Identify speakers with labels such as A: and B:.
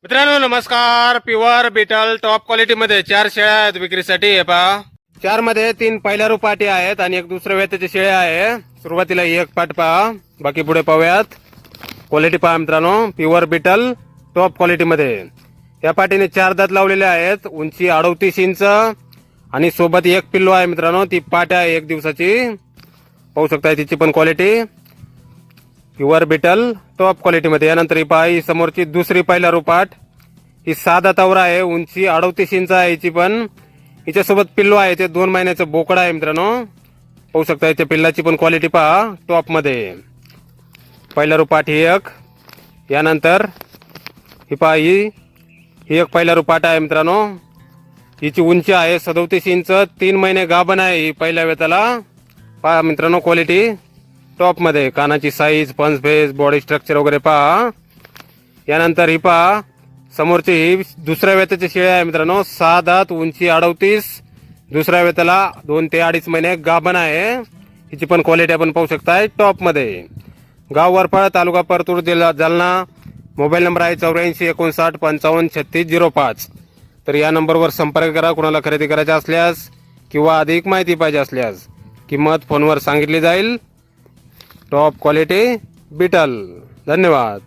A: मित्रांनो नमस्कार. Pure betel top quality मध्ये 4 शेळ्या आहेत विक्रीसाठी. हे पहा, 4 मध्ये 3 पहिल्या रुपाटी आहेत आणि एक दुसऱ्या वेताची शेळ्या आहे. सुरुवातीला एक पाट पहा, बाकी पुढे पाहूयात. क्वालिटी पहा मित्रांनो, प्युअर बीटल टॉप क्वालिटी मध्ये. या पाटीने 4 दात लावलेले आहेत. उंची 38 इंच आणि सोबत एक पिल्लू आहे मित्रांनो. ती पाट आहे 1 दिवसाची. पाहू शकता तिची पण quality pure betel top quality मध्ये. यानंतर ही पहा, ही समोरची दुसरी पहिला रुपाट. ही 6 दातावर आहे. उंची 38 इंच आहे हिची पण. हिच्यासोबत पिल्लू आहे, ते 2 महिन्याचं बोकड आहे मित्रांनो. पाहू शकता इथे पिल्लाची पण क्वालिटी पहा टॉप मध्ये. पहिला रुपाट ही एक. यानंतर ही पहा, ही एक पहिला रुपाट आहे मित्रांनो. हिची उंची आहे 37 इंच. 3 महिने गाभण आहे ही पहिल्या वेताला. पहा मित्रांनो क्वालिटी टॉप मध्ये. कानाची साईज, पंच फेस, बॉडी स्ट्रक्चर वगैरे पहा. यानंतर ही पहा, समोरची ही दुसऱ्या वेताची शेळी आहे मित्रांनो. 6 दात, उंची 38, दुसऱ्या वेताला 2 ते 2.5 महिने गाभण आहे. हिची पण क्वालिटी आपण पाहू शकताय टॉप मध्ये. गाव वरपाळ, तालुका परतूर, जिल्हा जालना. मोबाईल नंबर आहे 84 59 55 36 05. तर या नंबरवर संपर्क करा कुणाला खरेदी करायचे असल्यास किंवा अधिक माहिती पाहिजे असल्यास. किंमत फोनवर सांगितली जाईल. Top quality betel. धन्यवाद.